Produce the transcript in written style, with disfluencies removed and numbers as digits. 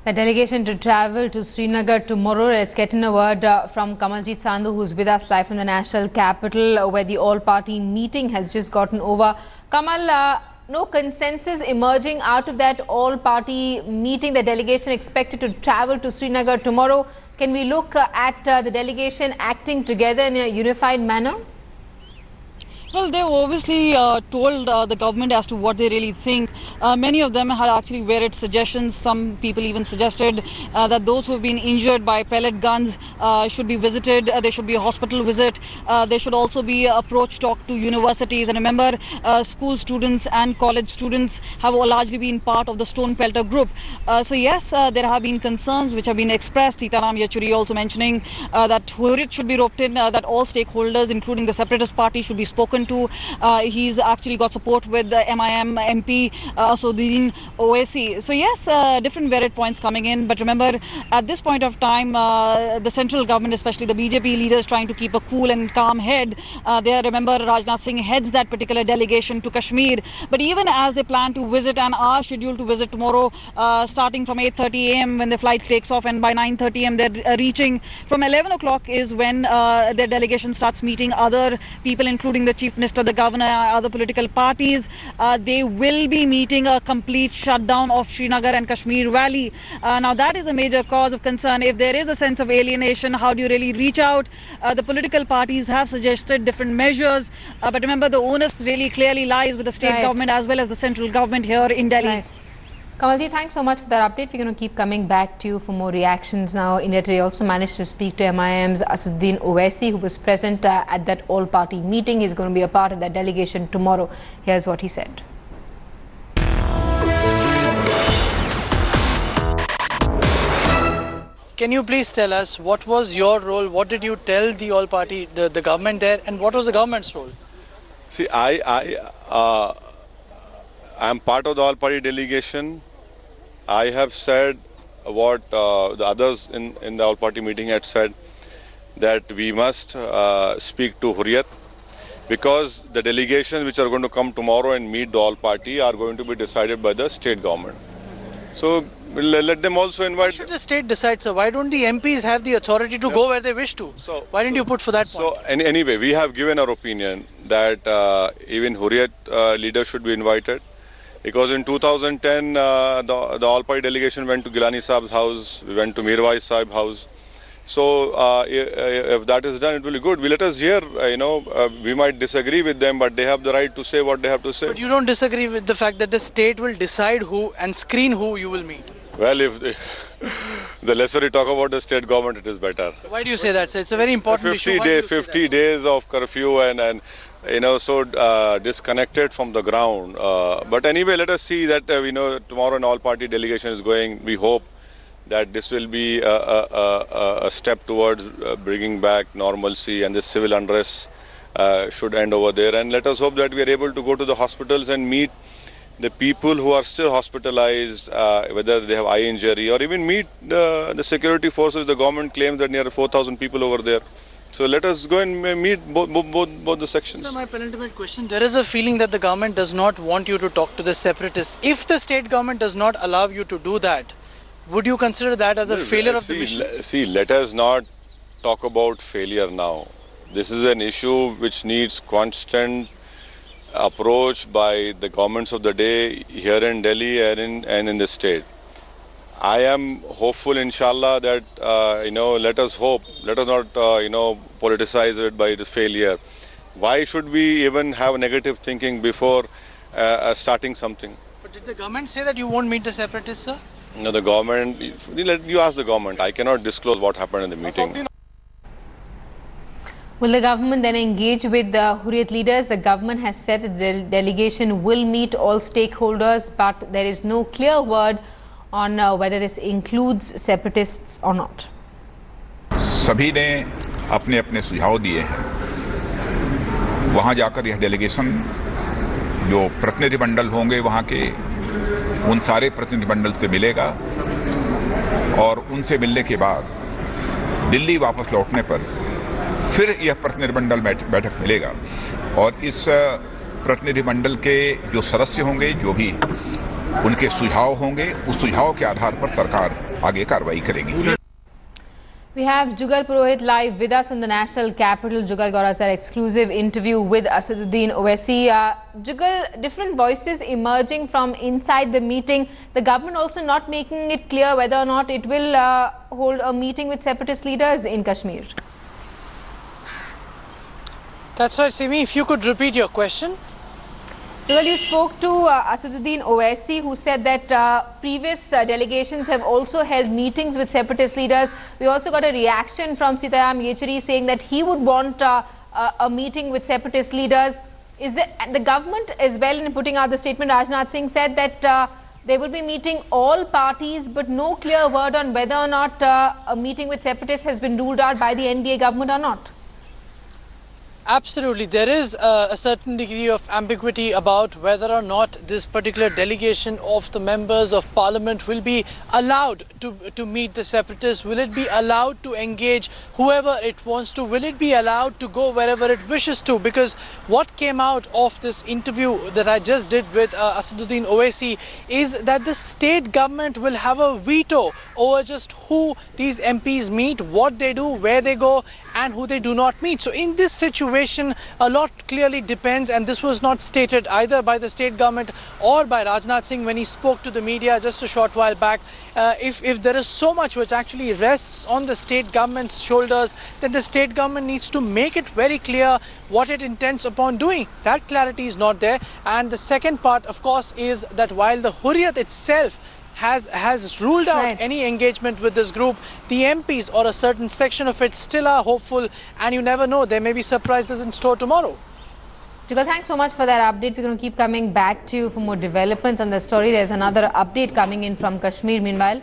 The delegation to travel to Srinagar tomorrow. Let's get in a word from Kamaljeet Sandhu, who's with us live from the national capital, where the all-party meeting has just gotten over. Kamal, no consensus emerging out of that all-party meeting. The delegation expected to travel to Srinagar tomorrow. Can we look at the delegation acting together in a unified manner? Well, they've obviously told the government as to what they really think. Many of them had actually varied suggestions. Some people even suggested that those who have been injured by pellet guns should be visited. There should be a hospital visit. There should also be approach talk to universities. And remember, school students and college students have largely been part of the Stone Pelter group. So yes, there have been concerns which have been expressed. Sitaram Yechury also mentioning that Hurriyat should be roped in, that all stakeholders, including the separatist party, should be spoken to. He's actually got support with the MIM MP Assaduddin Owaisi. So yes, different varied points coming in. But remember, at this point of time, the central government, especially the BJP leaders, trying to keep a cool and calm head. Remember, Rajnath Singh heads that particular delegation to Kashmir. But even as they plan to visit and are scheduled to visit tomorrow, starting from 8:30 a.m. when the flight takes off, and by 9:30 a.m. they're reaching. From 11 o'clock is when their delegation starts meeting other people, including the Chief Minister, the Governor, other political parties. They will be meeting a complete shutdown of Srinagar and Kashmir Valley. Now that is a major cause of concern. If there is a sense of alienation, how do you really reach out? The political parties have suggested different measures. But remember, the onus really clearly lies with the state government as well as the central government here in Delhi. Kamalji, thanks so much for that update. We're going to keep coming back to you for more reactions now. India Today also managed to speak to MIM's Assaduddin Owaisi, who was present at that all-party meeting. He's going to be a part of that delegation tomorrow. Here's what he said. Can you please tell us what was your role? What did you tell the all-party, the government there, and what was the government's role? See, I'm part of the all-party delegation. I have said what the others in the all-party meeting had said, that we must speak to Hurriyat, because the delegations which are going to come tomorrow and meet the all-party are going to be decided by the state government. So let them also invite. Why should the state decide, sir? Why don't the MPs have the authority to go where they wish to? So why didn't you put for that point? So anyway, we have given our opinion that even Hurriyat leaders should be invited. Because in 2010, the all-party delegation went to Gilani Saab's house, we went to Mirwais Saab house. So if that is done, it will be good. Let us hear, we might disagree with them, but they have the right to say what they have to say. But you don't disagree with the fact that the state will decide who and screen who you will meet? Well, if the lesser we talk about the state government, it is better. So why do you say that, sir? It's a very important issue. 50 days of curfew and so disconnected from the ground. But anyway, let us see that, tomorrow an all-party delegation is going. We hope that this will be a step towards bringing back normalcy, and this civil unrest should end over there. And let us hope that we are able to go to the hospitals and meet the people who are still hospitalized, whether they have eye injury, or even meet the security forces. The government claims that near 4,000 people over there. So let us go and meet both the sections. Sir, my penultimate question, there is a feeling that the government does not want you to talk to the separatists. If the state government does not allow you to do that, would you consider that as a failure of the mission? See, let us not talk about failure now. This is an issue which needs constant approach by the governments of the day here in Delhi and in the state. I am hopeful, inshallah, that, let us hope, let us not, politicize it by the failure. Why should we even have negative thinking before starting something? But did the government say that you won't meet the separatists, sir? No, the government, you ask the government. I cannot disclose what happened in the meeting. Will the government then engage with the Hurriyat leaders? The government has said that the delegation will meet all stakeholders, but there is no clear word on whether this includes separatists or not. सभी ने अपने अपने सुझाव दिए हैं। वहां जाकर यह डेलीगेशन जो प्रतिनिधिमंडल होंगे वहां के, उन सारे प्रतिनिधिमंडल से मिलेगा, और उनसे मिलने के बाद दिल्ली वापस लौटने पर फिर यह प्रतिनिधिमंडल बैठक मिलेगा, और इस प्रतिनिधिमंडल के जो सदस्य होंगे, जो भी उनके सुझाव होंगे, उस सुझाव के आधार पर सरकार आगे कार्रवाई करेगी। We have Jugal Purohit live with us from the national capital. Jugal got us an exclusive interview with Asaduddin Owaisi. Jugal, different voices emerging from inside the meeting. The government also not making it clear whether or not it will hold a meeting with separatist leaders in Kashmir. That's right, Simi. If you could repeat your question. Well, you spoke to Asaduddin Owaisi, who said that previous delegations have also held meetings with separatist leaders. We also got a reaction from Sitaram Yechury saying that he would want a meeting with separatist leaders. Is the government as well, in putting out the statement, Rajnath Singh said that they will be meeting all parties, but no clear word on whether or not a meeting with separatists has been ruled out by the NDA government or not. Absolutely. There is a certain degree of ambiguity about whether or not this particular delegation of the members of parliament will be allowed to meet the separatists. Will it be allowed to engage whoever it wants to? Will it be allowed to go wherever it wishes to? Because what came out of this interview that I just did with Asaduddin Owaisi is that the state government will have a veto over just who these MPs meet, what they do, where they go, and who they do not meet. So in this situation, a lot clearly depends, and this was not stated either by the state government or by Rajnath Singh when he spoke to the media just a short while back. If there is so much which actually rests on the state government's shoulders, then the state government needs to make it very clear what it intends upon doing. That clarity is not there. And the second part, of course, is that while the Hurriyat itself has ruled out any engagement with this group, the MPs or a certain section of it still are hopeful, and you never know, there may be surprises in store tomorrow. Jugal, thanks so much for that update. We're going to keep coming back to you for more developments on the story. There's another update coming in from Kashmir meanwhile.